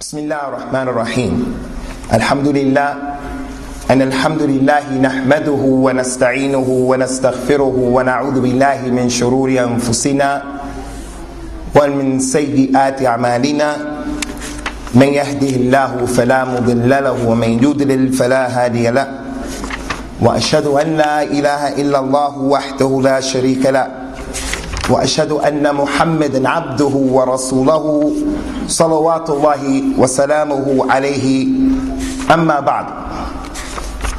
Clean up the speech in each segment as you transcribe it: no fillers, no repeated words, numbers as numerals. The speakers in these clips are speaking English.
بسم الله الرحمن الرحيم الحمد لله الحمد لله نحمده ونستعينه ونستغفره ونعوذ بالله من شرور أنفسنا ومن سيئات أعمالنا من يهده الله فلا مضل له ومن يضلل فلا هادي له وأشهد أن لا إله إلا الله وحده لا شريك له وأشهد أن محمدا عبده ورسوله صلوات الله وسلامه عليه أما بعد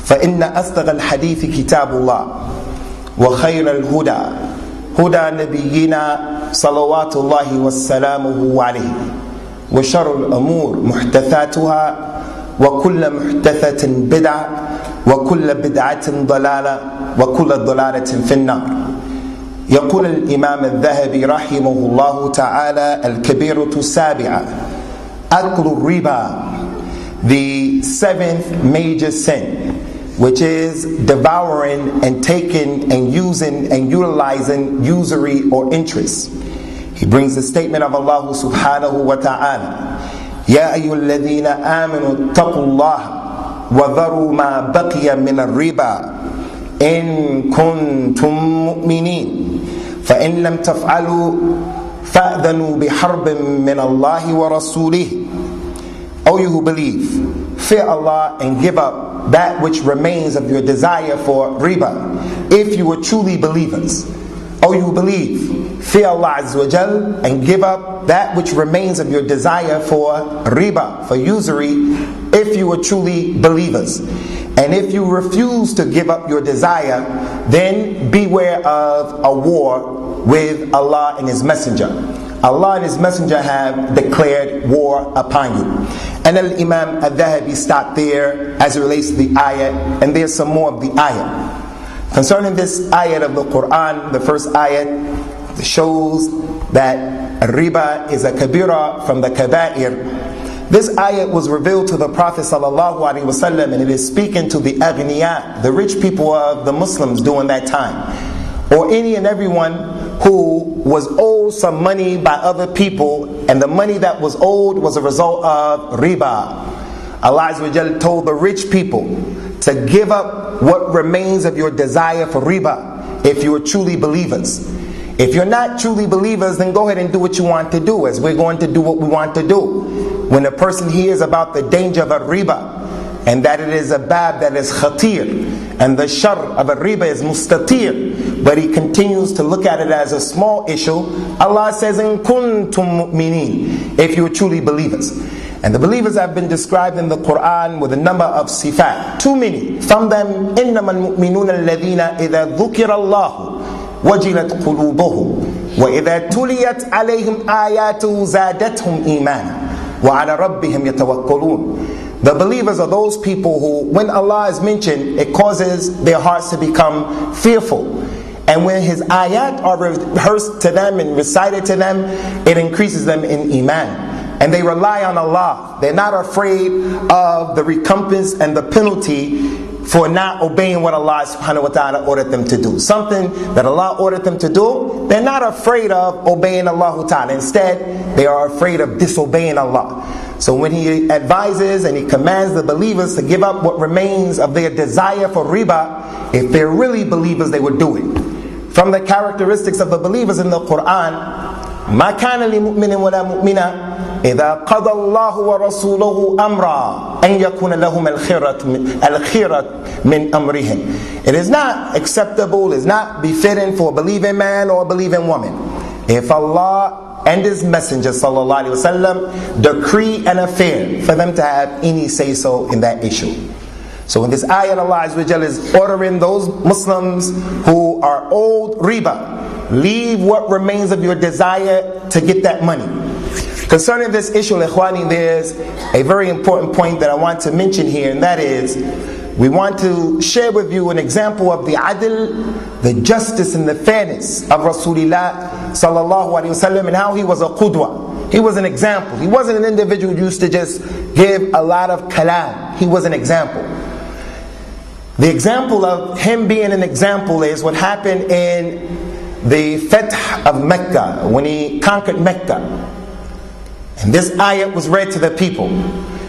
فإن أصدق الحديث كتاب الله وخير الهدى هدى نبينا صلوات الله وسلامه عليه وشر الأمور محدثاتها وكل محدثة بدعة وكل بدعة ضلالة وكل ضلالة في النار. يقول الإمام الذهبي رحمه الله تعالى الكبيرة السابعة أكل الربا, the seventh major sin, which is devouring and taking and using and utilizing usury or interest. He brings the statement of Allah subhanahu wa ta'ala, يا أيها الذين آمنوا اتقوا الله وذروا ما بقي من الربا إن كنتم مؤمنين فإن لم تفعلوا فأذنوا بحرب من الله ورسوله. O you who believe, fear Allah and give up that which remains of your desire for riba, if you were truly believers. O you who believe, fear Allah Azza wa Jal and give up that which remains of your desire for riba, for usury, if you were truly believers. And if you refuse to give up your desire, then beware of a war with Allah and His Messenger. Allah and His Messenger have declared war upon you. And Al-Imam Al-Dhahabi stopped there as it relates to the ayat, and there's some more of the ayat. Concerning this ayat of the Quran, the first ayat shows that riba is a kabira from the kaba'ir. This ayat was revealed to the Prophet ﷺ, and it is speaking to the aghniya, the rich people of the Muslims during that time, or any and everyone who was owed some money by other people, and the money that was owed was a result of riba. Allah Azza wa Jal told the rich people to give up what remains of your desire for riba if you are truly believers. If you're not truly believers, then go ahead and do what you want to do, as we're going to do what we want to do. When a person hears about the danger of a riba, and that it is a bab that is khatir, and the shar of a riba is mustatir, but he continues to look at it as a small issue, Allah says, in kuntum mu'minin, if you are truly believers. And the believers have been described in the Quran with a number of sifat, too many. From them, إِنَّمَا الْمُؤْمِنُونَ الَّذِينَ إِذَا ذُكِرَ اللَّهُ وَجِلَتْ قُلُوبُهُمْ وَإِذَا تُلِيَتْ عَلَيْهِمْ آيَاتُهُ زَادَتْهُمْ إِيمَانًا وَعَلَى رَبِّهِمْ يَتَوَكَّلُونَ. The believers are those people who, when Allah is mentioned, it causes their hearts to become fearful. And when His ayat are rehearsed to them and recited to them, it increases them in iman. And they rely on Allah. They're not afraid of the recompense and the penalty for not obeying what Allah subhanahu wa ta'ala ordered them to do. Something that Allah ordered them to do, they're not afraid of obeying Allah ta'ala. Instead, they are afraid of disobeying Allah. So when He advises and He commands the believers to give up what remains of their desire for riba, if they're really believers, they would do it. From the characteristics of the believers in the Quran, مَا كَانَ لِمُؤْمِنٍ وَلَا مُؤْمِنَةٍ إِذَا قَضَى اللَّهُ وَرَسُولُهُ أَمْرًا أَنْ يَكُونَ لَهُمْ الْخِيرَةُ مِنْ أَمْرِهِمْ. It is not acceptable, it is not befitting for a believing man or a believing woman, if Allah and His Messenger sallallahu alaihi wasallam decree an affair, for them to have any say-so in that issue. So in this ayat, Allah Azza wa Jalla is ordering those Muslims who are owed riba, leave what remains of your desire to get that money. Concerning this issue, ikhwani, there's a very important point that I want to mention here, and that is, we want to share with you an example of the adl, the justice and the fairness of Rasulullah sallallahu alaihi wasallam, and how he was a qudwa. He was an example. He wasn't an individual who used to just give a lot of kalam. He was an example. The example of him being an example is what happened in the Fath of Mecca, when he conquered Mecca. And this ayat was read to the people.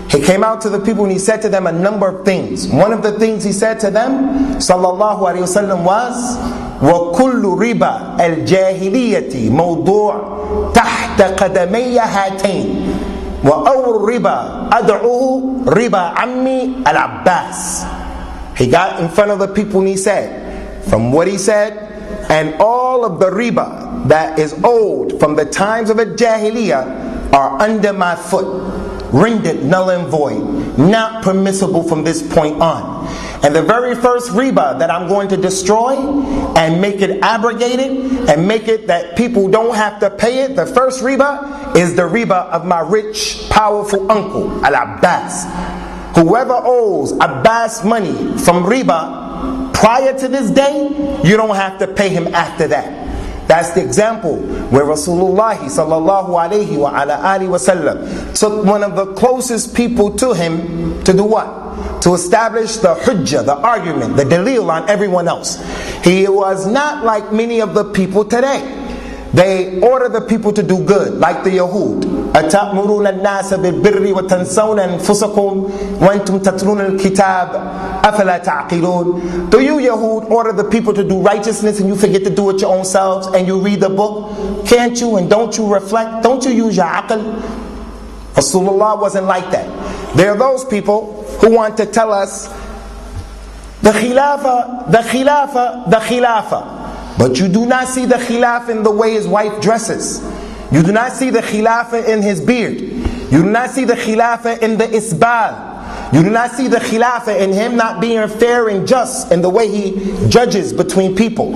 He came out to the people and he said to them a number of things. One of the things he said to them, sallallahu alayhi wasallam, was وَكُلُّ رِبَا الْجَاهِلِيَّةِ مَوْضُوعٌ تَحْتَ قَدَمَيَّ هَاتَيْنِ وَأَوْ الرِّبَا أَدْعُوهُ رِبَا عَمِّي al-Abbas. He got in front of the people and he said, from what he said, and all of the riba that is owed from the times of the Jahiliyyah are under my foot, rendered null and void, not permissible from this point on. And the very first riba that I'm going to destroy and make it abrogated and make it that people don't have to pay it, the first riba is the riba of my rich, powerful uncle, al-Abbas. Whoever owes Abbas money from riba prior to this day, you don't have to pay him after that. That's the example where Rasulullah sallallahu alayhi wa ala alihi wa sallam took one of the closest people to him to do what? To establish the hujjah, the argument, the dalil on everyone else. He was not like many of the people today. They order the people to do good, like the Yahud. أَتَأْمُرُونَ النَّاسَ بِالْبِرِّ وَتَنْسَوْنَ أَنفُسَكُمْ وَأَنْتُمْ تَتْلُونَ الْكِتَابَ أَفَلَا تَعْقِلُونَ. Do you Yahud order the people to do righteousness and you forget to do it your own selves and you read the book? Can't you and don't you reflect? Don't you use your aql? Rasulullah wasn't like that. There are those people who want to tell us the khilafah, the khilafah, the khilafah. But you do not see the khilafah in the way his wife dresses. You do not see the khilafah in his beard. You do not see the khilafah in the isbal. You do not see the khilafah in him not being fair and just in the way he judges between people.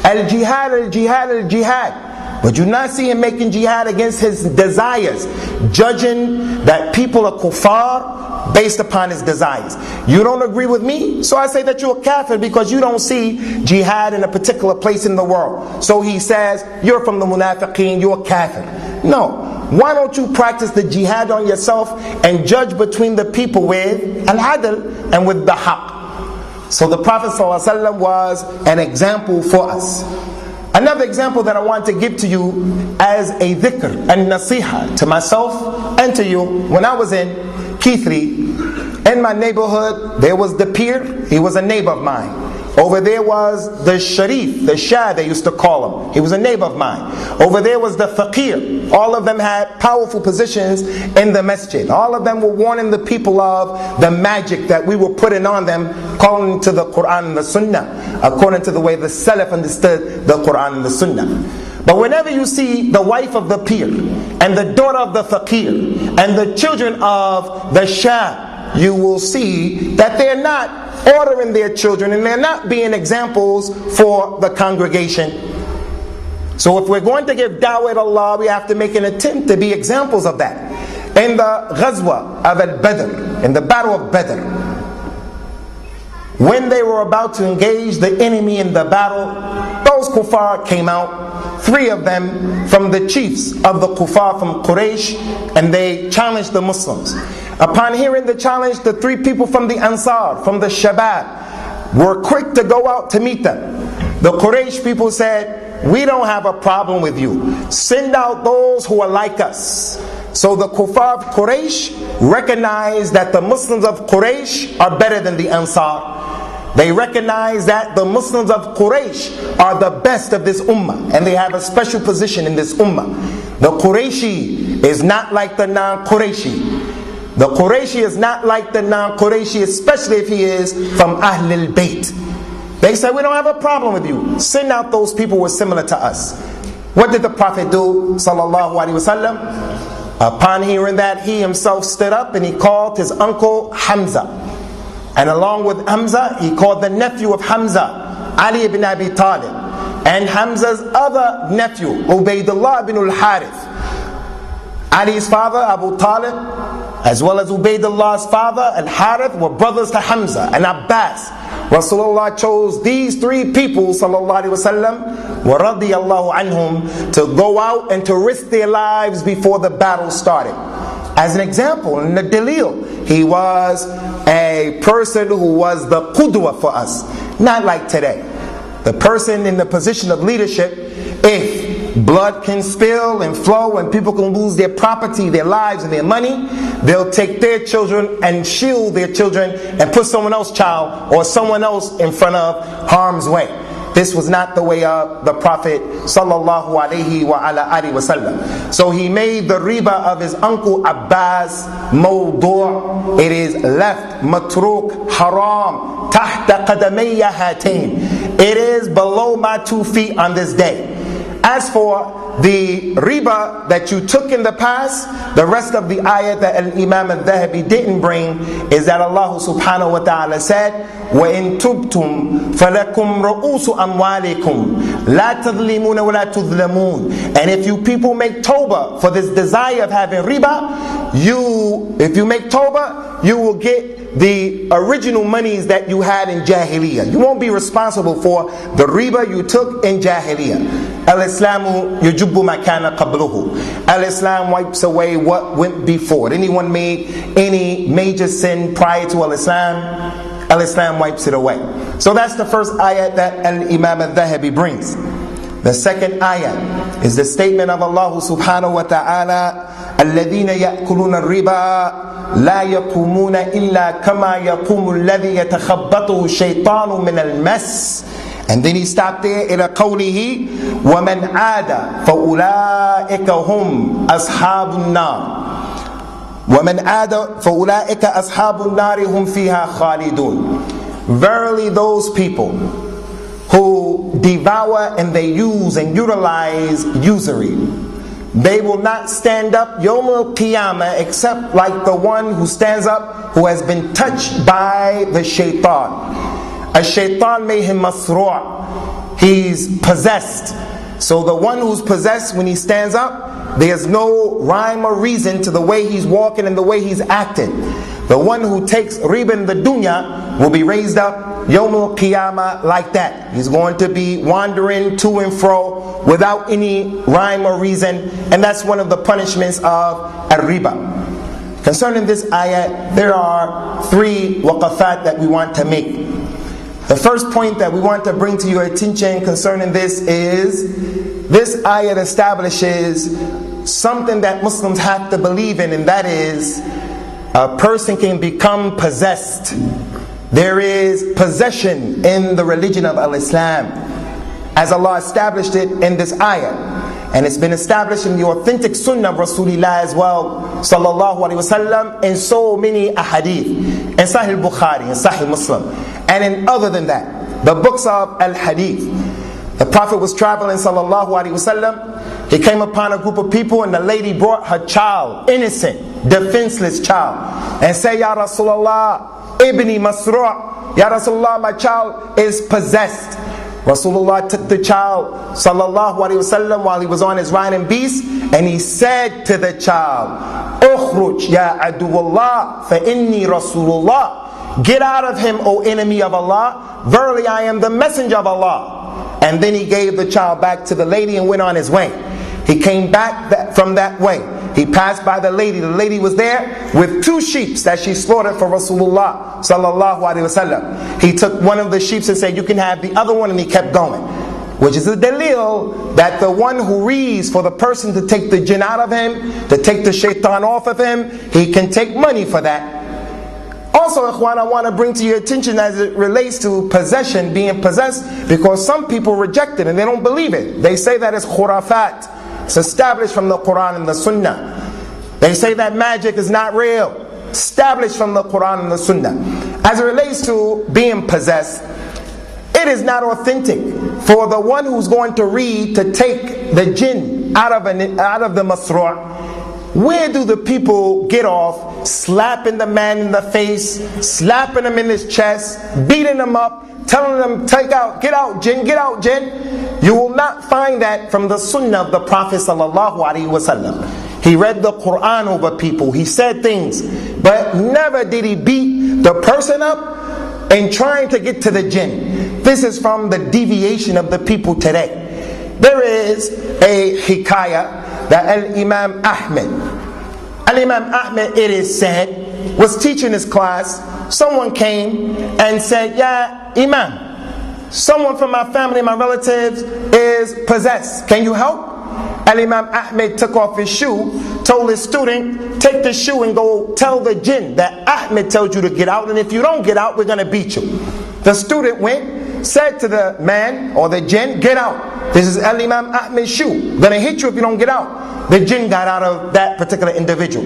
Al-jihad, al-jihad, al-jihad. But you do not see him making jihad against his desires, judging that people are kuffar based upon his desires. You don't agree with me, so I say that you're a kafir because you don't see jihad in a particular place in the world. So he says, you're from the munafiqeen, you're a kafir. No. Why don't you practice the jihad on yourself and judge between the people with al-adl and with the haqq? So the Prophet ﷺ was an example for us. Another example that I want to give to you as a dhikr and nasiha to myself and to you. When I was in Kithri, in my neighborhood, there was the pir. He was a neighbor of mine. Over there was the sharif, the shah they used to call him. He was a neighbor of mine. Over there was the faqir. All of them had powerful positions in the masjid. All of them were warning the people of the magic that we were putting on them, calling to the Quran and the Sunnah, according to the way the Salaf understood the Quran and the Sunnah. But whenever you see the wife of the pir, and the daughter of the faqir, and the children of the shah, you will see that they're not ordering their children and they're not being examples for the congregation. So if we're going to give da'wah to Allah, we have to make an attempt to be examples of that. In the ghazwa of al-Badr, in the battle of Badr, when they were about to engage the enemy in the battle, those kuffar came out, 3 of them from the chiefs of the kuffar from Quraysh, and they challenged the Muslims. Upon hearing the challenge, the 3 people from the Ansar, from the Shabab, were quick to go out to meet them. The Quraysh people said, we don't have a problem with you. Send out those who are like us. So the kuffar of Quraysh recognized that the Muslims of Quraysh are better than the Ansar. They recognize that the Muslims of Quraysh are the best of this ummah, and they have a special position in this ummah. The Qurayshi is not like the non-Qurayshi. The Qurayshi is not like the non-Qurayshi, especially if he is from Ahlul Bayt. They said, we don't have a problem with you. Send out those people who are similar to us. What did the Prophet do, sallallahu alaihi wasallam? Upon hearing that, he himself stood up and he called his uncle Hamza. And along with Hamza, he called the nephew of Hamza, Ali ibn Abi Talib. And Hamza's other nephew, Ubaydullah ibn al-Harith. Ali's father, Abu Talib, as well as Ubaidullah's father, al-Harith, were brothers to Hamza and Abbas. Rasulullah chose these 3 people, sallallahu alaihi wasallam, wa radiyallahu anhum, to go out and to risk their lives before the battle started. As an example, in the dalil, he was a person who was the qudwa for us, not like today. The person in the position of leadership, if blood can spill and flow and people can lose their property, their lives and their money, they'll take their children and shield their children and put someone else's child or someone else in front of harm's way. This was not the way of the Prophet sallallahu alaihi wasallam. So he made the riba of his uncle Abbas mawdu'. It is left, matruk, haram, tahta qadamayya hatain. It is below my 2 feet on this day. As for the riba that you took in the past, the rest of the ayat that Imam al-Dhahabi didn't bring is that Allah subhanahu wa ta'ala said, وَإِن تُبْتُمْ فَلَكُمْ رُؤُوسُ أَمْوَالِكُمْ لَا تَظْلِمُونَ وَلَا تُظْلَمُونَ. And if you people make tawbah for this desire of having riba, if you make tawbah, you will get the original monies that you had in Jahiliyyah. You won't be responsible for the riba you took in Jahiliyyah. Al-Islamu yujubbu ma kana qabluhu. Al-Islam wipes away what went before. Anyone made any major sin prior to Al-Islam, Al-Islam wipes it away. So that's the first ayat that Al-Imam al-Dhahabi brings. The second ayat is the statement of Allah subhanahu wa ta'ala, الَّذِينَ يَأْكُلُونَ الرِّبَا لَا يَقُومُونَ إِلَّا كَمَا يَقُومُ الَّذِي يَتَخَبَّطُهُ الشَّيْطَانُ مِنَ الْمَسِّ. And then he stopped there إلى قوله وَمَنْ عَادَ فَأُولَٰئِكَ هُمْ أَصْحَابُ النَّارِ وَمَنْ عَادَ فَأُولَٰئِكَ أَصْحَابُ النَّارِ هُمْ فِيهَا خَالِدُونَ. Verily those people who devour and they use and utilize usury, they will not stand up Yawm al-Qiyamah except like the one who stands up who has been touched by the shaitan. A shaitan made him masru'. He's possessed. So the one who's possessed, when he stands up, there's no rhyme or reason to the way he's walking and the way he's acting. The one who takes riba in the dunya will be raised up Yawm al-Qiyamah like that. He's going to be wandering to and fro without any rhyme or reason. And that's one of the punishments of al-riba. Concerning this ayat, there are 3 waqafat that we want to make. The first point that we want to bring to your attention concerning this is, this ayat establishes something that Muslims have to believe in, and that is, a person can become possessed. There is possession in the religion of al-Islam, as Allah established it in this ayat. And it's been established in the authentic Sunnah of Rasulullah as well, sallallahu alaihi wasallam, in so many hadeeth, in Sahih al-Bukhaari, in Sahih Muslim, and in other than that, the books of al-Hadith. The Prophet was traveling, sallallahu alaihi wasallam. He came upon a group of people, and the lady brought her child, innocent, defenseless child, and said, Ya Rasulullah, Ibni Masru', Ya Rasulullah, my child is possessed. Rasulullah took the child, sallallahu alaihi wasallam, while he was on his riding beast, and he said to the child, Ukhruj ya aduwallah, fa inni Rasulullah. Get out of him, O enemy of Allah. Verily I am the messenger of Allah. And then he gave the child back to the lady and went on his way. He came back from that way. He passed by the lady. The lady was there with 2 sheep that she slaughtered for Rasulullah sallallahu alaihi wasallam. He took one of the sheep and said, you can have the other one, and he kept going. Which is a dalil that the one who reads for the person to take the jinn out of him, to take the shaitan off of him, he can take money for that. Also, ikhwan, I want to bring to your attention as it relates to possession, being possessed, because some people reject it and they don't believe it. They say that it's khurafat. It's established from the Quran and the Sunnah. They say that magic is not real. Established from the Quran and the Sunnah. As it relates to being possessed, it is not authentic for the one who's going to read to take the jinn out of the masru'. Where do the people get off slapping the man in the face, slapping him in his chest, beating him up, telling them, get out jinn, get out jinn? You will not find that from the Sunnah of the Prophet sallallahu alaihi wasallam. He read the Quran over people, he said things, but never did he beat the person up in trying to get to the jinn. This is from the deviation of the people today. There is a hikayah that Al-Imam Ahmed, it is said, was teaching his class. Someone came and said, Ya Imam, someone from my family, my relatives, is possessed. Can you help? Al-Imam Ahmed took off his shoe, told his student, take the shoe and go tell the jinn that Ahmed tells you to get out, and if you don't get out, we're going to beat you. The student went, said to the man or the jinn, get out. This is Al-Imam Ahmed's shoe. Going to hit you if you don't get out. The jinn got out of that particular individual.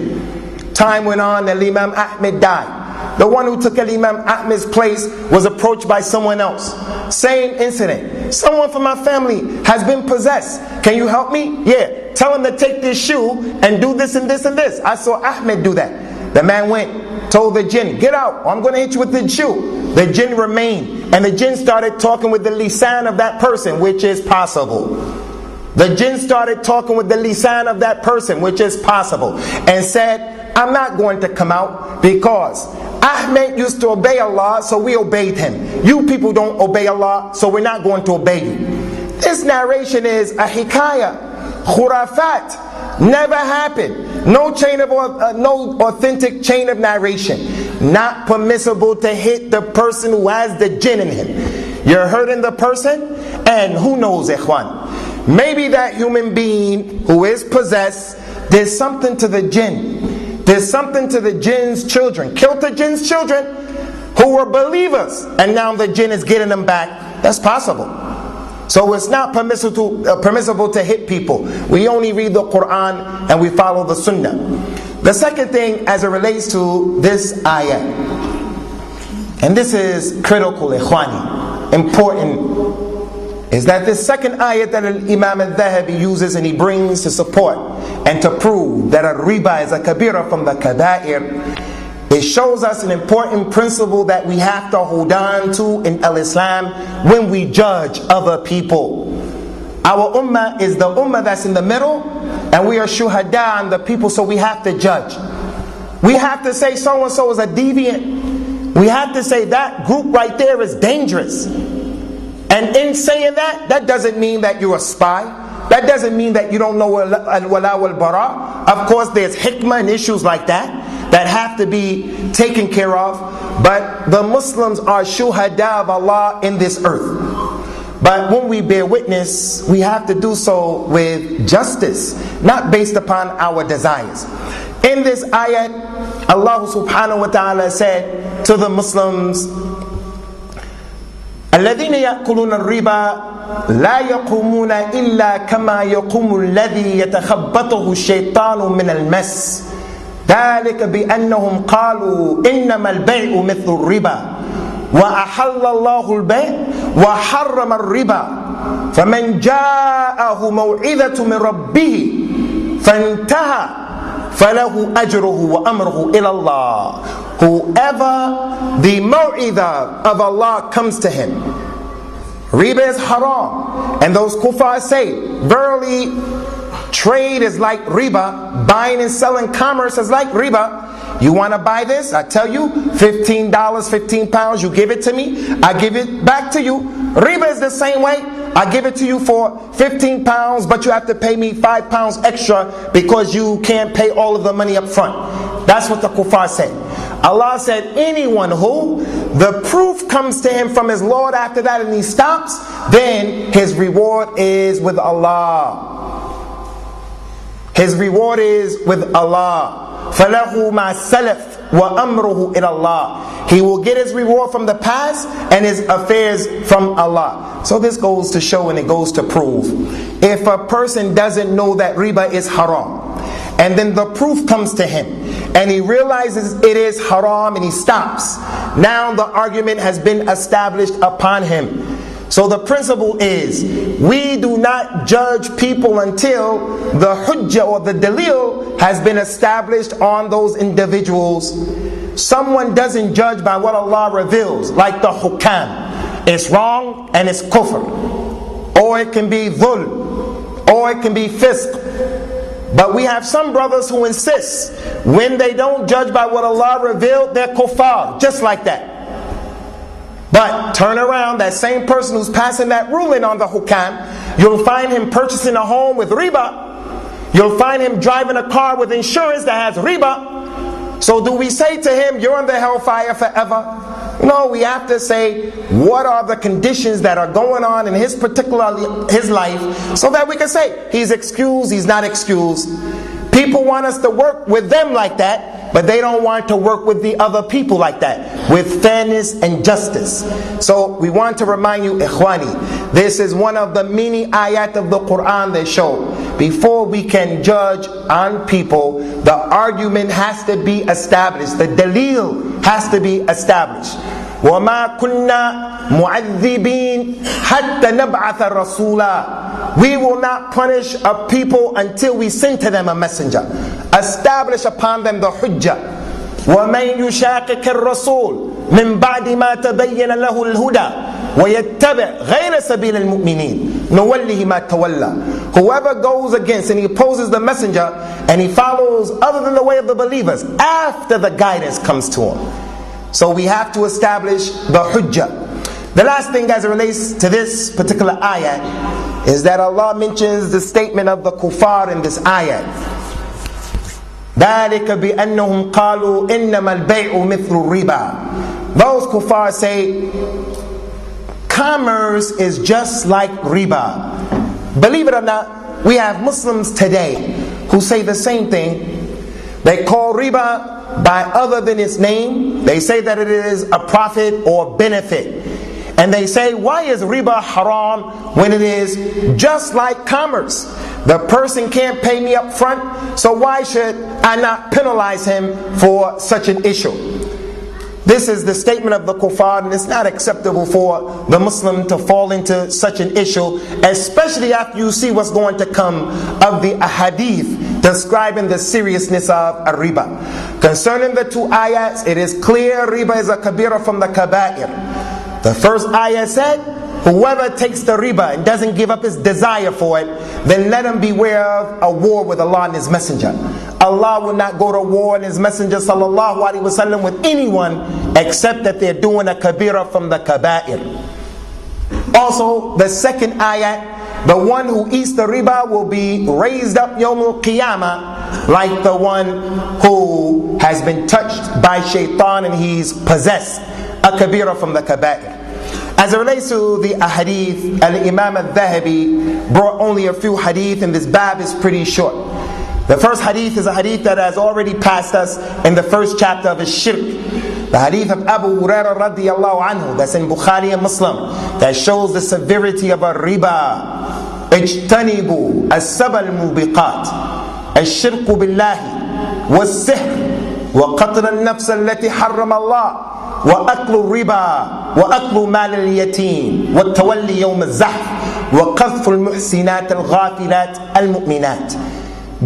Time went on, Al-Imam Ahmed died. The one who took Al-Imam Ahmed's place was approached by someone else. Same incident. Someone from my family has been possessed. Can you help me? Yeah. Tell him to take this shoe and do this and this and this. I saw Ahmed do that. The man went, told the jinn, get out, or I'm going to hit you with the shoe. The jinn remained, and the jinn started talking with the lisan of that person, which is possible. The jinn started talking with the lisan of that person, which is possible, and said, I'm not going to come out because Ahmed used to obey Allah, so we obeyed him. You people don't obey Allah, so we're not going to obey you. This narration is a hikayah, khurafat, never happened. No authentic chain of narration. Not permissible to hit the person who has the jinn in him. You're hurting the person, and who knows, ikhwan? Maybe that human being who is possessed did something to the jinn. There's something to the jinn's children. Killed the jinn's children who were believers, and now the jinn is getting them back. That's possible. So it's not permissible to hit people. We only read the Quran and we follow the Sunnah. The second thing as it relates to this ayah, and this is critical, ikhwani, important, is that this second ayah that Imam al-Dhahabi uses and he brings to support and to prove that a riba is a kabira from the kaba'ir, it shows us an important principle that we have to hold on to in al-Islam when we judge other people. Our ummah is the ummah that's in the middle, and we are shuhada on the people, so we have to judge. We have to say so-and-so is a deviant. We have to say that group right there is dangerous. And in saying that, that doesn't mean that you're a spy. That doesn't mean that you don't know al-wala wal-bara. Of course, there's hikmah and issues like that have to be taken care of. But the Muslims are shuhada of Allah in this earth. But when we bear witness, we have to do so with justice, not based upon our desires. In this ayat, Allah subhanahu wa ta'ala said to the Muslims, الذين يأكلون الربا لا يقومون إلا كما يقوم الذي يتخبطه الشيطان من المس ذلك بأنهم قالوا إنما البيع مثل الربا وأحل الله البيع وحرم الربا فمن جاءه موعظة من ربه فانتهى فله أجره وأمره إلى الله. Whoever the maw'idah of Allah comes to him, riba is haram, and those kuffar say, verily trade is like riba, buying and selling commerce is like riba. You want to buy this? I tell you, $15, 15 pounds, you give it to me, I give it back to you. Riba is the same way. I give it to you for 15 pounds, but you have to pay me 5 pounds extra because you can't pay all of the money up front. That's what the kuffar said. Allah said, anyone who the proof comes to him from his Lord after that and he stops, then his reward is with Allah. His reward is with Allah. فَلَهُ مَا سَلَفْ وَأَمْرُهُ إِلَى اللَّهِ. He will get his reward from the past and his affairs from Allah. So this goes to show and it goes to prove. If a person doesn't know that riba is haram, and then the proof comes to him, and he realizes it is haram and he stops, now the argument has been established upon him. So the principle is, we do not judge people until the hujjah or the dalil has been established on those individuals. Someone doesn't judge by what Allah reveals, like the hukam. It's wrong and it's kufr. Or it can be dhul. Or it can be fisq. But we have some brothers who insist, when they don't judge by what Allah revealed, they're kuffar, just like that. But turn around, that same person who's passing that ruling on the hukam, you'll find him purchasing a home with riba. You'll find him driving a car with insurance that has riba. So do we say to him, you're in the hellfire forever? No, we have to say what are the conditions that are going on in his life, so that we can say he's excused, he's not excused. People want us to work with them like that, but they don't want to work with the other people like that, with fairness and justice. So we want to remind you, Ikhwani, this is one of the many ayat of the Quran that show before we can judge on people, the argument has to be established, the dalil has to be established. وَمَا كُنَّا مُعَذِّبِينَ حَتَّى نَبْعَثَ رَسُولًا. We will not punish a people until we send to them a messenger. Establish upon them the hujjah. وَمَنْ يُشَاقِقِ الرَّسُولِ مِنْ بَعْدِ مَا تَبَيَّنَ لَهُ الْهُدَى وَيَتَّبِعْ غَيْرَ سَبِيلِ الْمُؤْمِنِينَ نُوَلِّهِ مَا تَوَلَّى. Whoever goes against and he opposes the messenger and he follows other than the way of the believers after the guidance comes to him. So we have to establish the hujjah. The last thing as it relates to this particular ayat is that Allah mentions the statement of the kuffar in this ayat. ذَلِكَ بِأَنَّهُمْ قَالُوا إِنَّمَا الْبَيْعُ مِثْلُ الرِّبَى. Those kuffar say commerce is just like riba. Believe it or not, we have Muslims today who say the same thing. They call riba by other than its name. They say that it is a profit or benefit. And they say, why is riba haram when it is just like commerce? The person can't pay me up front, so why should I not penalize him for such an issue? This is the statement of the kuffar, and it's not acceptable for the Muslim to fall into such an issue, especially after you see what's going to come of the hadeeth describing the seriousness of a riba. Concerning the two ayats, it is clear riba is a kabira from the kaba'ir. The first ayah said, whoever takes the riba and doesn't give up his desire for it, then let him beware of a war with Allah and His Messenger. Allah will not go to war and His Messenger sallallahu alaihi wasallam with anyone except that they're doing a kabira from the kaba'ir. Also, the second ayat, the one who eats the riba will be raised up yawmul qiyamah like the one who has been touched by shaitan and he's possessed. A kabira from the kaba'ir. As it relates to the hadith, al-Imam al-Dhahabi brought only a few hadith, and this bab is pretty short. The first hadith is a hadith that has already passed us in the first chapter of his shirk. The hadith of Abu Hurairah radiyallahu anhu, that's in Bukhari and Muslim, that shows the severity of a riba. اجتنبوا السبع الموبقات الشرك بالله والسحر وقتل النفس التي حرم الله وأكل الربا وأكل مال اليتيم والتولي يوم الزحف وقذف المحسنات الغافلات المؤمنات.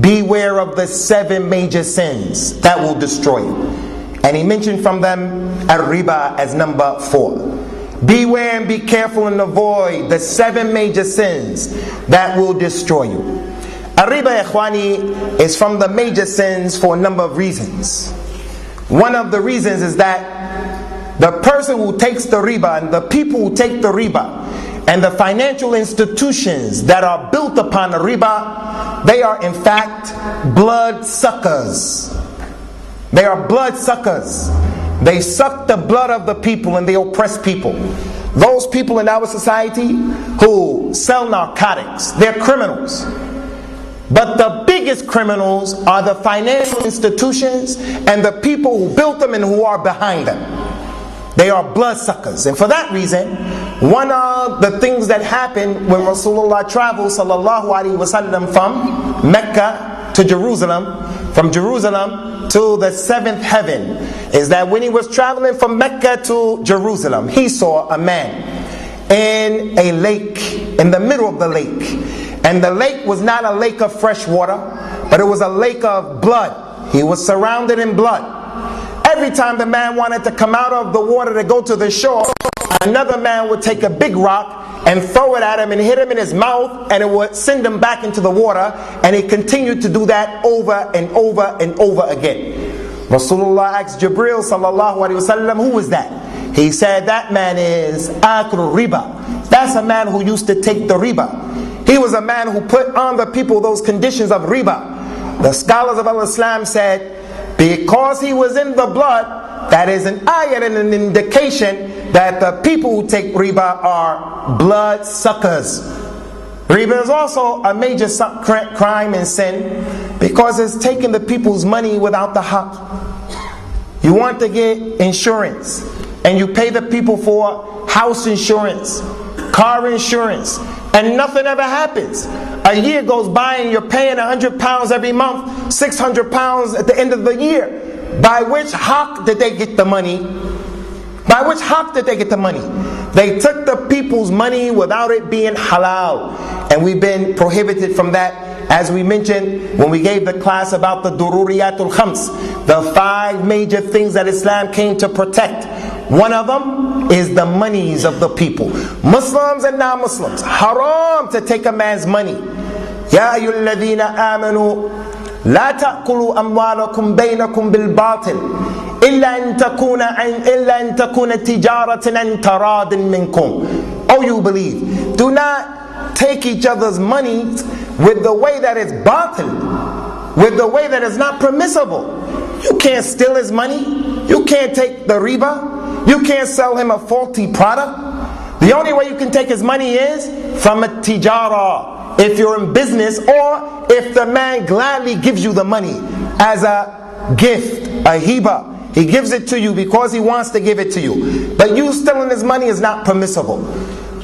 Beware of the 7 major sins that will destroy you. And he mentioned from them al-riba as number 4. Beware and be careful and avoid the 7 major sins that will destroy you. Al-riba, ikhwani, is from the major sins for a number of reasons. One of the reasons is that the person who takes the riba and the people who take the riba and the financial institutions that are built upon the riba, they are in fact blood suckers. They are blood suckers. They suck the blood of the people and they oppress people. Those people in our society who sell narcotics, they're criminals. But the biggest criminals are the financial institutions and the people who built them and who are behind them. They are bloodsuckers. And for that reason, one of the things that happened when Rasulullah traveled sallallahu alaihi wasallam from Mecca to Jerusalem, from Jerusalem to the 7th heaven, is that when he was traveling from Mecca to Jerusalem, he saw a man in a lake, in the middle of the lake. And the lake was not a lake of fresh water, but it was a lake of blood. He was surrounded in blood. Every time the man wanted to come out of the water to go to the shore, another man would take a big rock and throw it at him and hit him in his mouth, and it would send him back into the water. And he continued to do that over and over and over again. Rasulullah asked Jibreel sallallahu alaihi wasallam, who was that? He said, that man is akul riba. That's a man who used to take the riba. He was a man who put on the people those conditions of riba. The scholars of al-Islam said, because he was in the blood, that is an ayat and an indication that the people who take riba are blood suckers. Riba is also a major crime and sin because it's taking the people's money without the haqq. You want to get insurance and you pay the people for house insurance, car insurance, and nothing ever happens. A year goes by and you're paying £100 every month, £600 at the end of the year. By which haqq did they get the money? By which haqq did they get the money? They took the people's money without it being halal. And we've been prohibited from that, as we mentioned when we gave the class about the dururiyatul khams, the 5 major things that Islam came to protect. One of them is the monies of the people. Muslims and non-Muslims, haram to take a man's money. Ya ayyuhalladhina amanu la ta'kulu amwalakum bainakum bil batil illa an takuna tijaratan an taradin minkum. Oh, you believe, do not take each other's money with the way that is batil, with the way that is not permissible. You can't steal his money. You can't take the riba. You can't sell him a faulty product. The only way you can take his money is from a tijara, if you're in business, or if the man gladly gives you the money as a gift, a hiba. He gives it to you because he wants to give it to you. But you stealing his money is not permissible.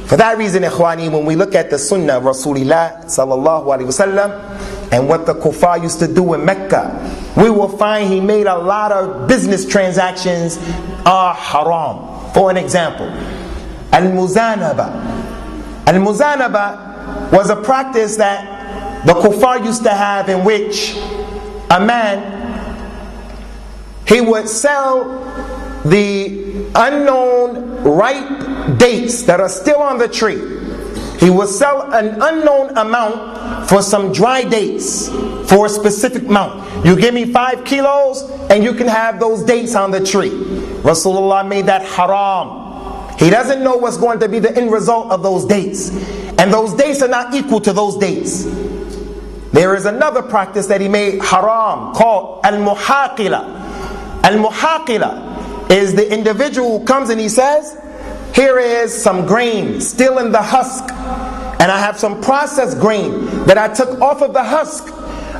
For that reason, ikhwani, when we look at the Sunnah of Rasulullah sallallahu alaihi wasallam and what the kuffar used to do in Mecca, we will find he made a lot of business transactions are haram. For an example, al-muzanaba. Al-muzanaba was a practice that the kuffar used to have, in which a man, he would sell the unknown ripe dates that are still on the tree. He will sell an unknown amount for some dry dates for a specific amount. You give me 5 kilos and you can have those dates on the tree. Rasulullah made that haram. He doesn't know what's going to be the end result of those dates. And those dates are not equal to those dates. There is another practice that he made haram called al-muhaqila. Al-muhaqila is the individual who comes and he says, here is some grain still in the husk, and I have some processed grain that I took off of the husk.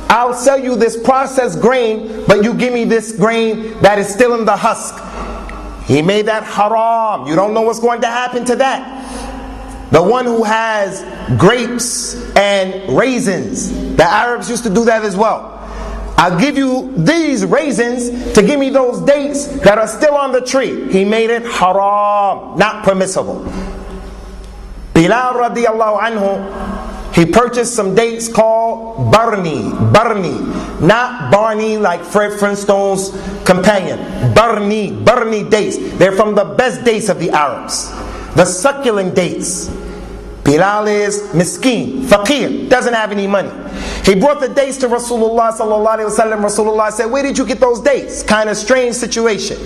I'll sell you this processed grain, but you give me this grain that is still in the husk. He made that haram. You don't know what's going to happen to that. The one who has grapes and raisins, the Arabs used to do that as well. I'll give you these raisins to give me those dates that are still on the tree. He made it haram, not permissible. Bilal radiallahu anhu, he purchased some dates called Barney, not Barney like Fred Flintstone's companion. Barney dates. They're from the best dates of the Arabs, the succulent dates. Bilal is miskeen, faqir, doesn't have any money. He brought the dates to Rasulullah sallallahu alaihi wasallam. Rasulullah said, where did you get those dates? Kind of strange situation.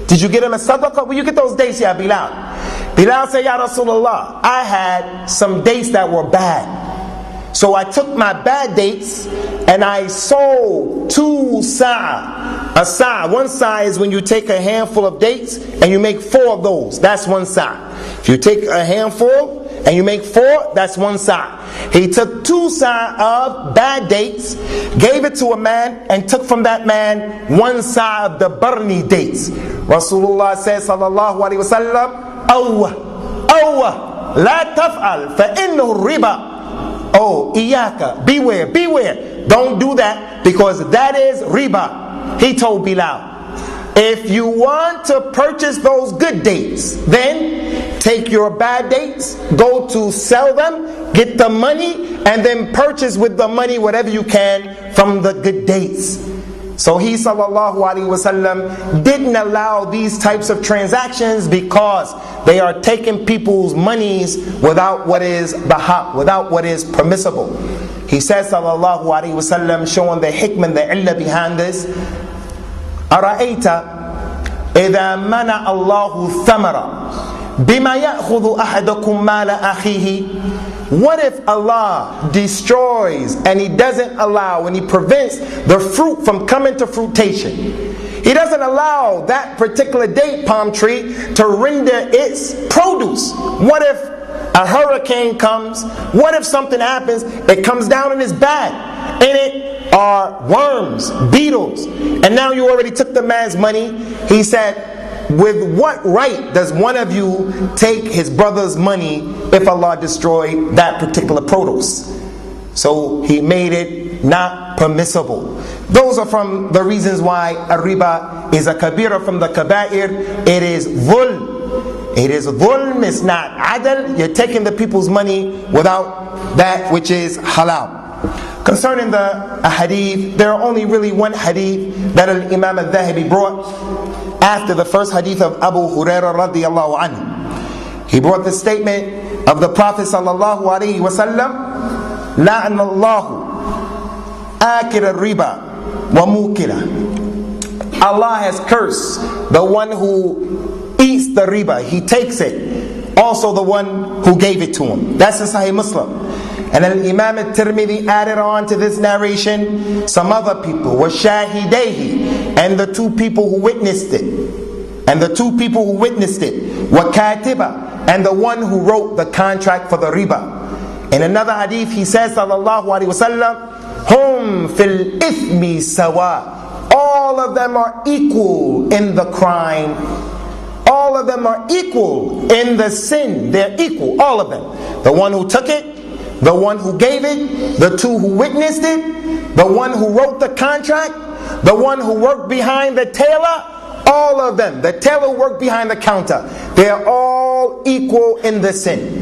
Did you get them a sadaqah? Where you get those dates, ya Bilal? Bilal said, ya Rasulullah, I had some dates that were bad. So I took my bad dates and I sold 2 s.a.w.s. A s.a.w., 1 s.a.w. is when you take a handful of dates and you make 4 of those. That's 1 s.a.w. If you take a handful and you make 4, that's 1 s.a.w. He took 2 s.a.w. of bad dates, gave it to a man, and took from that man 1 s.a.w. of the Barni dates. Rasulullah says, sallallahu alaihi wasallam, awwa, la taf'al, fa innahu riba. Oh, iyaka, beware, don't do that, because that is riba. He told Bilal, if you want to purchase those good dates, then take your bad dates, go to sell them, get the money, and then purchase with the money whatever you can from the good dates. So he sallallahu alaihi wasallam didn't allow these types of transactions because they are taking people's monies without what is the haqq, without what is permissible. He says sallallahu alaihi wasallam, showing the hikmah, the illah behind this, أرأيت إذا منع الله الثمرة بِمَا يَأْخُذُ أَحَدَكُمْ مَالَ أَخِيهِ. What if Allah destroys and He doesn't allow and He prevents the fruit from coming to fruitation? He doesn't allow that particular date palm tree to render its produce. What if a hurricane comes? What if something happens? It comes down and it's bad. In it are worms, beetles. And now you already took the man's money. He said, with what right does one of you take his brother's money if Allah destroyed that particular produce? So he made it not permissible. Those are from the reasons why a riba is a kabira from the kaba'ir. It is dhulm. It is dhulm, it's not adl. You're taking the people's money without that which is halal. Concerning the hadith, there are only really one hadith that al-Imam al-Dhahabi brought after the first hadith of Abu Hurairah radiyallahu anhu. He brought the statement of the Prophet sallallahu alaihi wasallam, لَعْنَ اللَّهُ آكِلَ الرِّبَى وَمُوكِلَهُ. Allah has cursed the one who eats the riba, he takes it, also the one who gave it to him. That's in Sahih Muslim. And then Imam al-Tirmidhi added on to this narration some other people, وَشَاهِدَيْهِ, and the two people who witnessed it. And the two people who witnessed it, وَكَاتِبَ, and the one who wrote the contract for the riba. In another hadith he says, sallallahu alaihi wasallam, hum fil ithmi sawa. All of them are equal in the crime. All of them are equal in the sin. They're equal, all of them. The one who took it, the one who gave it, the two who witnessed it, the one who wrote the contract, the one who worked behind the teller, all of them. The teller worked behind the counter. They are all equal in the sin.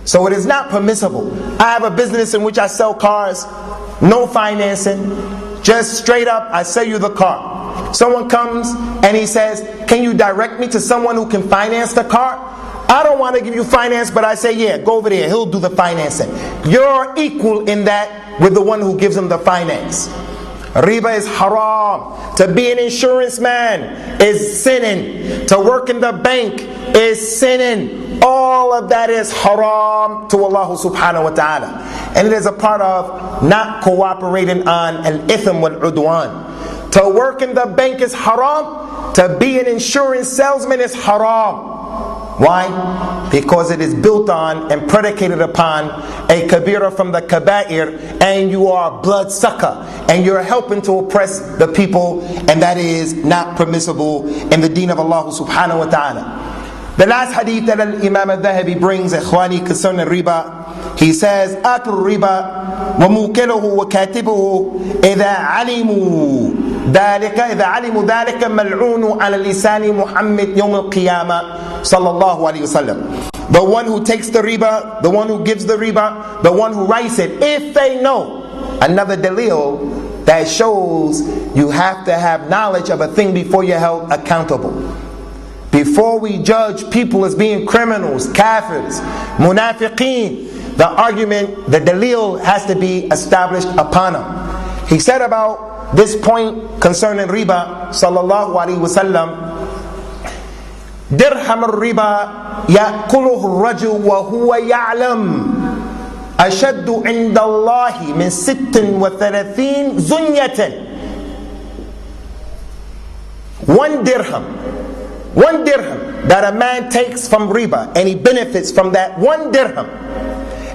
So it is not permissible. I have a business in which I sell cars, no financing, just straight up, I sell you the car. Someone comes and he says, can you direct me to someone who can finance the car? I don't want to give you finance, but I say, yeah, go over there, he'll do the financing. You're equal in that with the one who gives him the finance. Riba is haram. To be an insurance man is sinning. To work in the bank is sinning. All of that is haram to Allah subhanahu wa ta'ala. And it is a part of not cooperating on al-itham wal-udwan. To work in the bank is haram. To be an insurance salesman is haram. Why? Because it is built on and predicated upon a kabira from the kaba'ir, and you are a blood sucker, and you're helping to oppress the people, and that is not permissible in the deen of Allah subhanahu wa ta'ala. The last hadith that Imam al-Dhahabi brings, ikhwani, concerning riba, he says, آكل الربا وموكله وكاتبه إذا علموا ذلك ملعون على لسان محمد يوم القيامة صلى الله عليه وسلم. The one who takes the riba, the one who gives the riba, the one who writes it, if they know. Another dalil that shows you have to have knowledge of a thing before you're held accountable. Before we judge people as being criminals, kafirs, munafiqeen, the argument, the dalil has to be established upon them. He said about this point concerning riba, sallallahu alaihi wasallam, dirham al-riba ya'kuluhu ar-rajul wa huwa ya'lam ashaddu 'inda Allahi min 36 zunyatan. One dirham that a man takes from riba, and he benefits from that one dirham,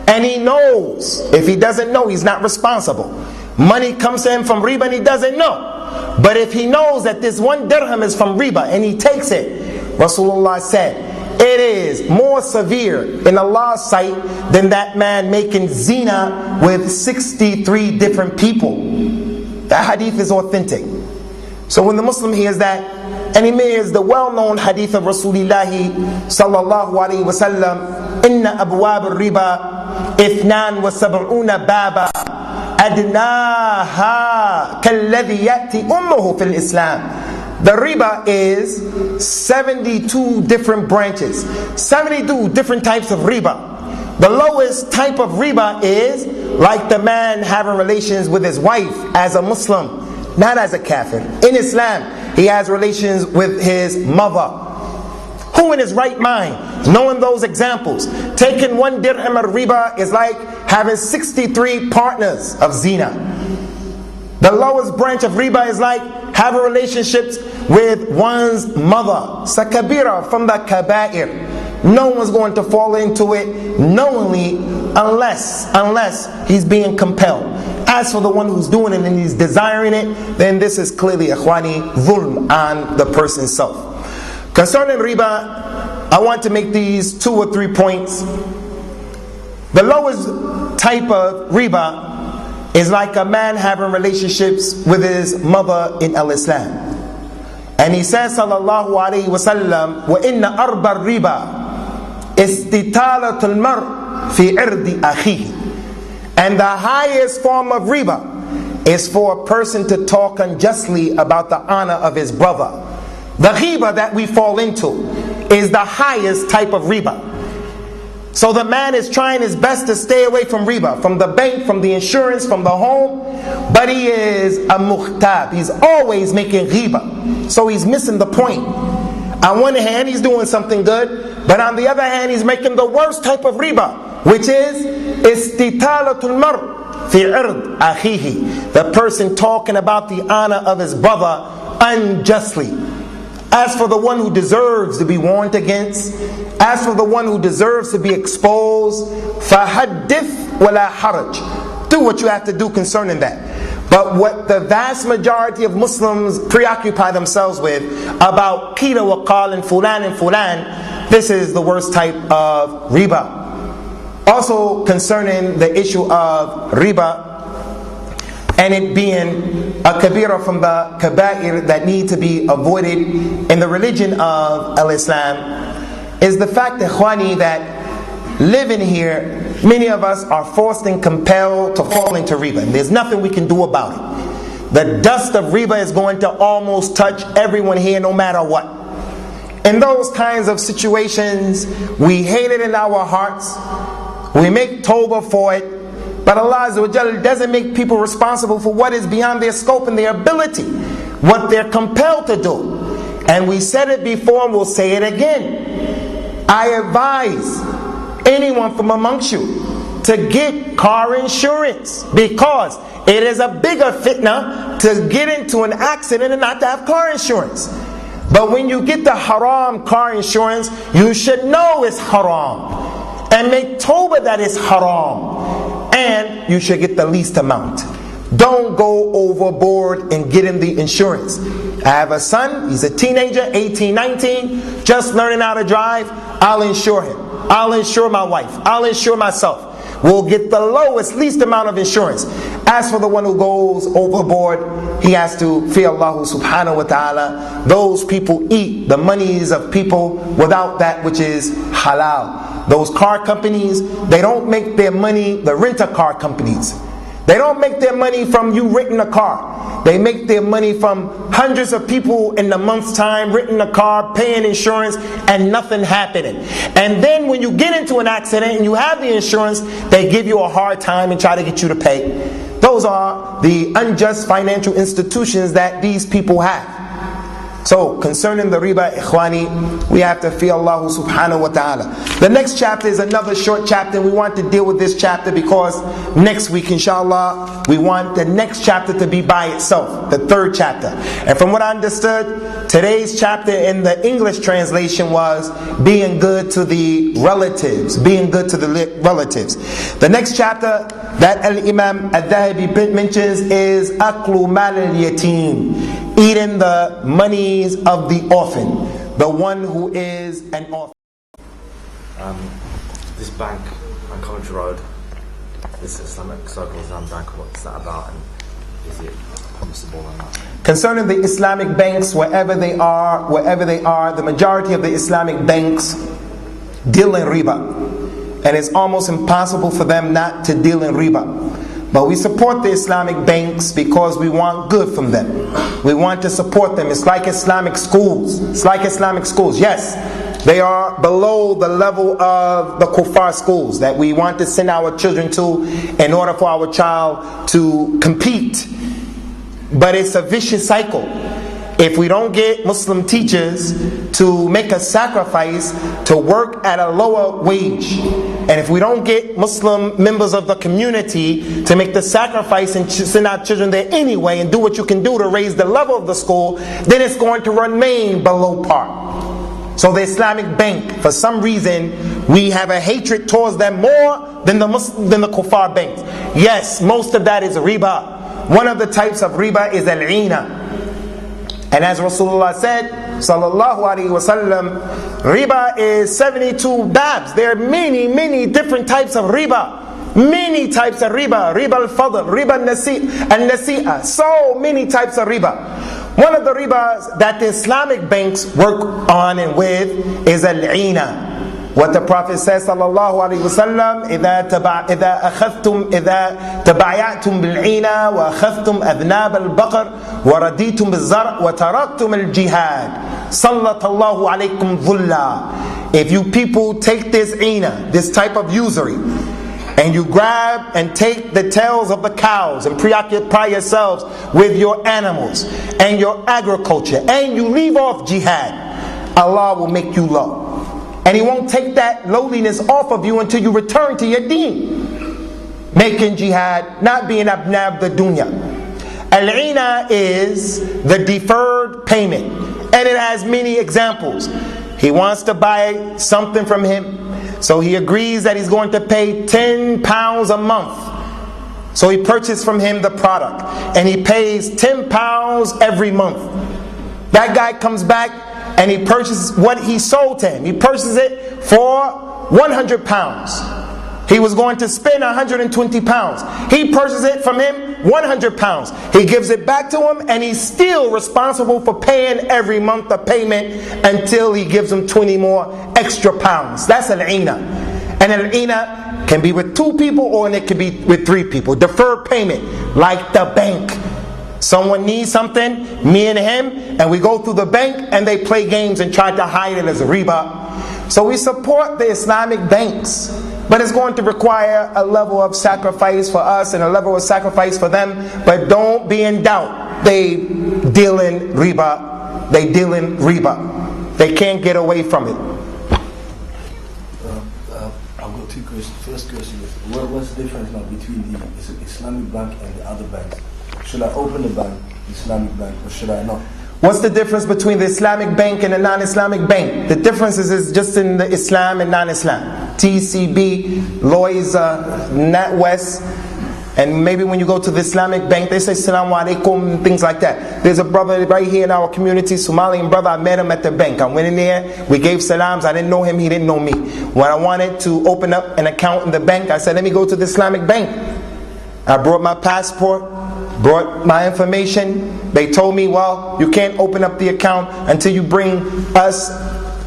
and he knows, if he doesn't know, he's not responsible. Money comes to him from riba and he doesn't know. But if he knows that this one dirham is from riba and he takes it, Rasulullah said, it is more severe in Allah's sight than that man making zina with 63 different people. That hadith is authentic. So when the Muslim hears that, and he hears the well-known hadith of Rasulullah sallallahu alaihi wasallam, inna abwab al-riba 72 baba adnaha kalladhi yati ummuhu fil Islam. The riba is 72 different branches, 72 different types of riba. The lowest type of riba is like the man having relations with his wife as a Muslim, not as a kafir. In Islam, he has relations with his mother, Who in his right mind, knowing those examples, taking 1 dirham of riba is like having 63 partners of zina. The lowest branch of riba is like having relationships with one's mother. Sakabira from the kaba'ir. No one's going to fall into it knowingly unless he's being compelled. As for the one who's doing it and he's desiring it, then this is clearly ikhwani dhulm on the person's self. Concerning riba, I want to make these 2 or 3 points. The lowest type of riba is like a man having relationships with his mother in al-Islam. And he says, sallallahu alayhi wasallam, وَإِنَّ أَرْبَ الرِّبَى إِسْتِطَالَةُ الْمَرْءِ فِي عِرْضِ أَخِيهِ. And the highest form of riba is for a person to talk unjustly about the honor of his brother. The riba that we fall into is the highest type of riba. So the man is trying his best to stay away from riba, from the bank, from the insurance, from the home, but he is a muhtab. He's always making riba. So he's missing the point. On one hand, he's doing something good, but on the other hand, he's making the worst type of riba, which is istitalatul mar fi ird akhihi. The person talking about the honor of his brother unjustly. As for the one who deserves to be warned against, as for the one who deserves to be exposed, hadeeth wala haraj. Do what you have to do concerning that. But what the vast majority of Muslims preoccupy themselves with about qila wa qal and fulan, this is the worst type of riba. Also concerning the issue of riba, and it being a kabira from the kaba'ir that need to be avoided in the religion of al-Islam, is the fact, ikhwani, that living here, many of us are forced and compelled to fall into riba. And there's nothing we can do about it. The dust of riba is going to almost touch everyone here no matter what. In those kinds of situations, we hate it in our hearts. We make tawbah for it. But Allah Azza wa Jalla doesn't make people responsible for what is beyond their scope and their ability, what they're compelled to do. And we said it before and we'll say it again. I advise anyone from amongst you to get car insurance, because it is a bigger fitna to get into an accident and not to have car insurance. But when you get the haram car insurance, you should know it's haram and make tawbah that it's haram. And you should get the least amount. Don't go overboard in getting the insurance. I have a son, he's a teenager, 18, 19, just learning how to drive. I'll insure him. I'll insure my wife. I'll insure myself. We'll get the lowest, least amount of insurance. As for the one who goes overboard, he has to fear Allah subhanahu wa ta'ala. Those people eat the monies of people without that which is halal. Those car companies, they don't make their money, the rent-a-car companies. They don't make their money from you renting a car. They make their money from hundreds of people in the month's time renting a car, paying insurance, and nothing happening. And then when you get into an accident and you have the insurance, they give you a hard time and try to get you to pay. Those are the unjust financial institutions that these people have. So, concerning the riba, ikhwani, we have to fear Allah subhanahu wa ta'ala. The next chapter is another short chapter. We want to deal with this chapter because next week, inshallah, we want the next chapter to be by itself, the 3rd chapter. And from what I understood, today's chapter in the English translation was being good to the relatives. Being good to the relatives. The next chapter that Al-Imam Al-Dhahabi mentions is Aklu Mal al-Yatim. Eating the monies of the orphan, the one who is an orphan. This bank on Coventry Road, this Islamic Circle Islam Bank, what's that about, and is it permissible or not? Concerning the Islamic banks, wherever they are, the majority of the Islamic banks deal in riba, and it's almost impossible for them not to deal in riba. But we support the Islamic banks because we want good from them. We want to support them. It's like Islamic schools. Yes, they are below the level of the kuffar schools that we want to send our children to in order for our child to compete. But it's a vicious cycle. if we don't get Muslim teachers to make a sacrifice to work at a lower wage, and if we don't get Muslim members of the community to make the sacrifice and send our children there anyway and do what you can do to raise the level of the school, then it's going to remain below par. So the Islamic Bank, for some reason, we have a hatred towards them more than the kuffar banks. Yes, most of that is riba. One of the types of riba is al-ina. And as Rasulullah said, sallallahu alaihi wasallam, riba is 72 babs. There are many different types of riba. Many types of riba. Riba al-fadl, riba al-nasi'ah. So many types of riba. One of the ribas that the Islamic banks work on and with is al-ina. What the Prophet says, sallallahu alaihi wasallam, إذا تبايعتم بالعينة وأخذتم أذناب البقر ورضيتم بالزرع وتركتم الجهاد سلط الله عليكم ظلا. If you people take this ina, this type of usury, and you grab and take the tails of the cows and preoccupy yourselves with your animals and your agriculture, and you leave off jihad, Allah will make you low. And He won't take that lowliness off of you until you return to your deen. Making jihad, not being abnab the dunya. Al-ina is the deferred payment. And it has many examples. He wants to buy something from him, so he agrees that he's going to pay £10 a month. So he purchased from him the product, and he pays £10 every month. That guy comes back and he purchases what he sold to him. He purchases it for £100. He was going to spend £120. He purchases it from him £100. He gives it back to him, and he's still responsible for paying every month a payment until he gives him 20 more extra pounds. That's al-ina. And al-ina can be with 2 people, or it can be with 3 people. Deferred payment, like the bank. Someone needs something, me and him, and we go through the bank and they play games and try to hide it as a riba. So we support the Islamic banks, but it's going to require a level of sacrifice for us and a level of sacrifice for them. But don't be in doubt. They deal in riba. They deal in riba. They can't get away from it. I've got 2 questions. First question is, what's the difference now between the Islamic bank and the other banks? Should I open the bank, Islamic bank, or should I not? What's the difference between the Islamic bank and the non-Islamic bank? The difference is just in the Islam and non-Islam. TCB, Lloyds, s.a.w.s, and maybe when you go to the Islamic bank, they say Assalamu alaikum, things like that. There's a brother right here in our community, Somalian brother, I met him at the bank. I went in there, we gave salams, I didn't know him, he didn't know me. When I wanted to open up an account in the bank, I said, let me go to the Islamic bank. I brought my passport, brought my information. They told me, well, you can't open up the account until you bring us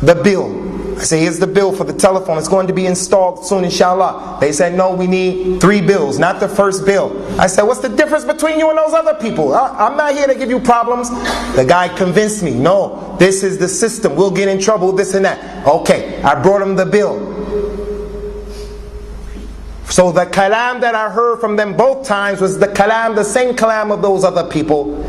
the bill. I said, here's the bill for the telephone. It's going to be installed soon, inshallah. They said, no, we need 3 bills, not the first bill. I said, what's the difference between you and those other people? I'm not here to give you problems. The guy convinced me, no, this is the system. We'll get in trouble, this and that. Okay, I brought him the bill. So the kalam that I heard from them both times was the same kalam of those other people.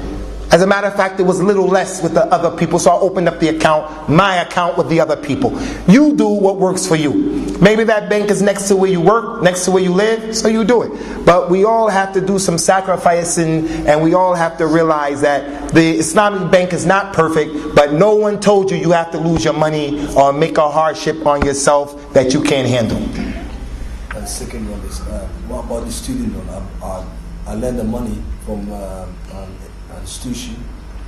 As a matter of fact, it was a little less with the other people, so I opened up the account, my account with the other people. You do what works for you. Maybe that bank is next to where you work, next to where you live, so you do it. But we all have to do some sacrificing, and we all have to realize that the Islamic bank is not perfect, but no one told you have to lose your money or make a hardship on yourself that you can't handle. And the second one is, what about the student loan? I lend the money from an institution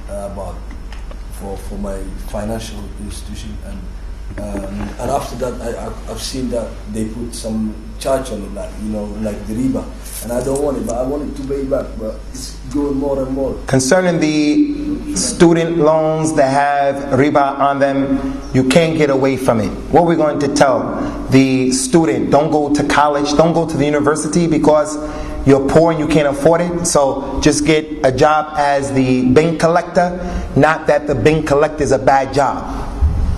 for my financial institution, and after that I've seen that they put some charge on it, like the riba, and I don't want it, but I want it to pay back, but it's going more and more. Concerning the student loans that have riba on them, you can't get away from it. What we're going to tell the student, don't go to college, don't go to the university because you're poor and you can't afford it, so just get a job as the bank collector. Not that the bank collector is a bad job,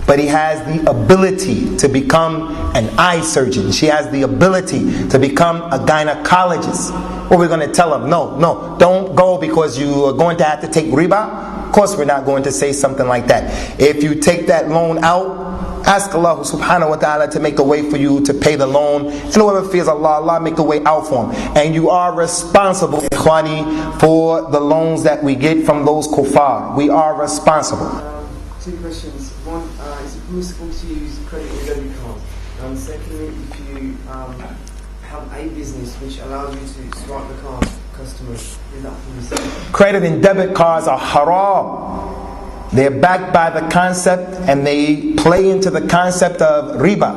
but he has the ability to become an eye surgeon. She has the ability to become a gynecologist. What we're going to tell him, no, don't go because you are going to have to take riba. course we're not going to say something like that. If you take that loan out, ask Allah subhanahu wa ta'ala to make a way for you to pay the loan. And whoever fears Allah, Allah make a way out for him. And you are responsible, ikhwani, for the loans that we get from those kuffar. We are responsible. Two questions. One, is it permissible to use credit or debit card? And secondly, if you have a business which allows you to swipe the card customers, is that permissible? Credit and debit cards are haram. They're backed by the concept and they play into the concept of riba,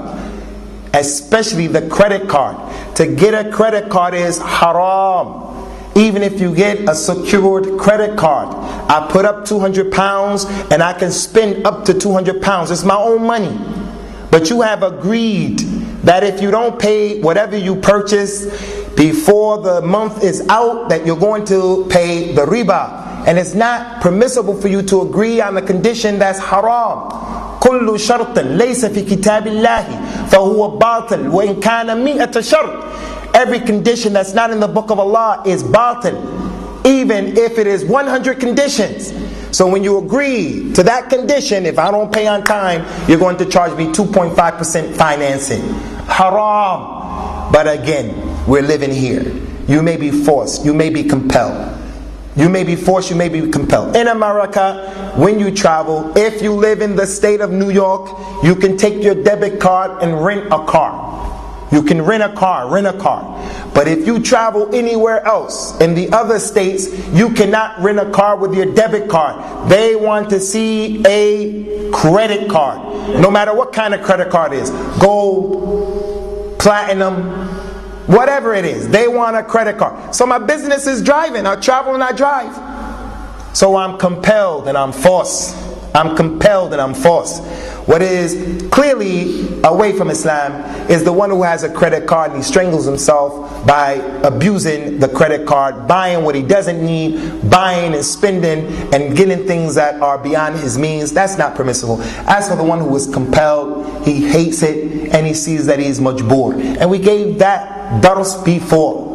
especially the credit card. To get a credit card is haram. Even if you get a secured credit card, I put up £200 and I can spend up to £200. It's my own money. But you have agreed that if you don't pay whatever you purchase before the month is out, that you're going to pay the riba. And it's not permissible for you to agree on the condition that's haram. كل شرط ليس في كتاب الله فهو باطل وإن كان 100 شرط. Every condition that's not in the book of Allah is batil, even if it is 100 conditions. So when you agree to that condition, if I don't pay on time, you're going to charge me 2.5% financing. Haram. But again, we're living here. You may be forced, you may be compelled. You may be forced, you may be compelled. In America, when you travel, if you live in the state of New York, you can take your debit card and rent a car. You can rent a car. But if you travel anywhere else in the other states, you cannot rent a car with your debit card. They want to see a credit card. No matter what kind of credit card it is. Gold, platinum, whatever it is. They want a credit card. So my business is driving. I travel and I drive. So I'm compelled and I'm forced. What is clearly away from Islam is the one who has a credit card and he strangles himself by abusing the credit card, buying what he doesn't need, buying and spending and getting things that are beyond his means. That's not permissible. As for the one who is compelled, he hates it and he sees that he is majboor. And we gave that dars before.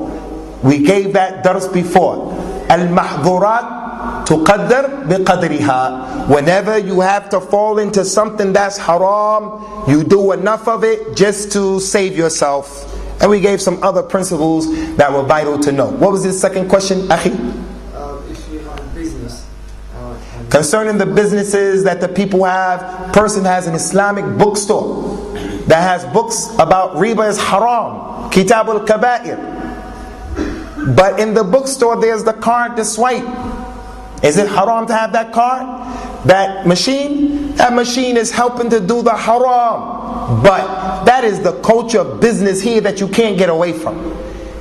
Al-mahdhurat tuqaddar biqadriha. Whenever you have to fall into something that's haram, you do enough of it just to save yourself. And we gave some other principles that were vital to know. What was the second question, Akhi? If you have a business, concerning the businesses that the people have, person has an Islamic bookstore that has books about riba is haram, Kitab al-Kaba'ir. But in the bookstore there's the card to swipe. Is it haram to have that card? That machine? That machine is helping to do the haram. But that is the culture of business here that you can't get away from.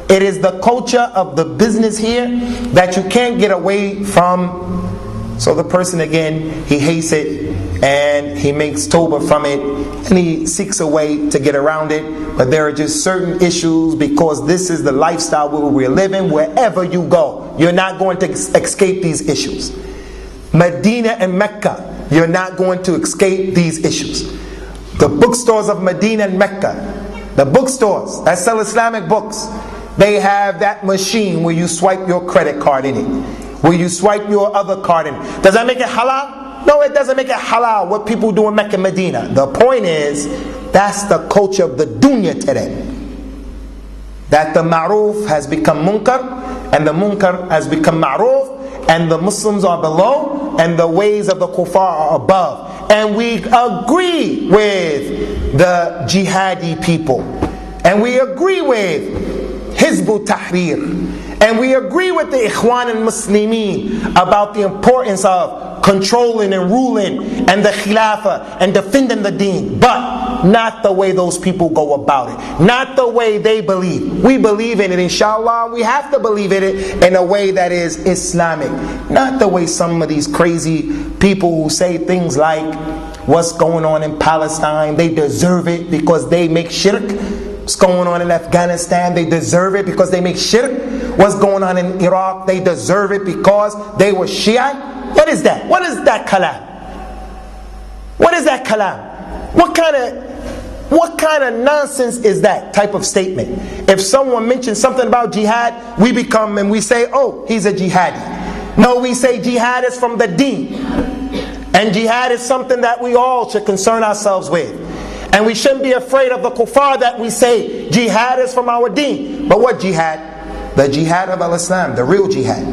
It is the culture of the business here that you can't get away from. So the person again, he hates it and he makes tawbah from it and he seeks a way to get around it. But there are just certain issues because this is the lifestyle where we're living. Wherever you go, you're not going to escape these issues. Medina and Mecca, you're not going to escape these issues. The bookstores of Medina and Mecca, the bookstores that sell Islamic books, they have that machine where you swipe your credit card in it, where you swipe your other card in it. Does that make it halal? No, it doesn't make it halal what people do in Mecca and Medina. The point is, that's the culture of the dunya today. That the ma'roof has become munkar, and the munkar has become ma'roof, and the Muslims are below, and the ways of the kuffar are above. And we agree with the jihadi people. And we agree with Hizb Tahrir. And we agree with the Ikhwan al-Muslimin about the importance of controlling and ruling and the khilafah and defending the deen. But not the way those people go about it. Not the way they believe. We believe in it, inshallah. We have to believe in it in a way that is Islamic. Not the way some of these crazy people who say things like, what's going on in Palestine, they deserve it because they make shirk. What's going on in Afghanistan, they deserve it because they make shirk. What's going on in Iraq, they deserve it because they were Shia. What is that? What is that kalam? What is that kalam? What kind of nonsense is that type of statement? If someone mentions something about jihad, we become and we say, oh, he's a jihadi. No, we say jihad is from the deen. And jihad is something that we all should concern ourselves with. And we shouldn't be afraid of the kuffar that we say jihad is from our deen. But what jihad? The jihad of al-Islam, the real jihad.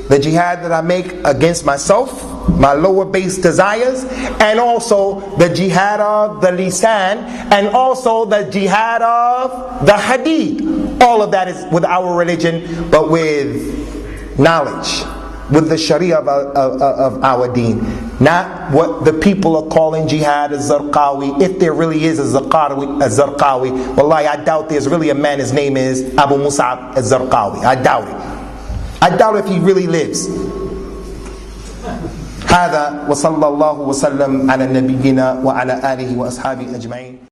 The jihad that I make against myself, my lower base desires, and also the jihad of the lisan, and also the jihad of the hadeeth. All of that is with our religion, but with knowledge, with the sharia of our deen. Not what the people are calling jihad al-Zarqawi. If there really is a Zarqawi, wallahi, I doubt there's really a man, his name is Abu Mus'ab al-Zarqawi. I doubt it. I doubt if he really lives. هذا وصلى الله وسلم على نبينا وعلى آله وأصحابه أجمعين.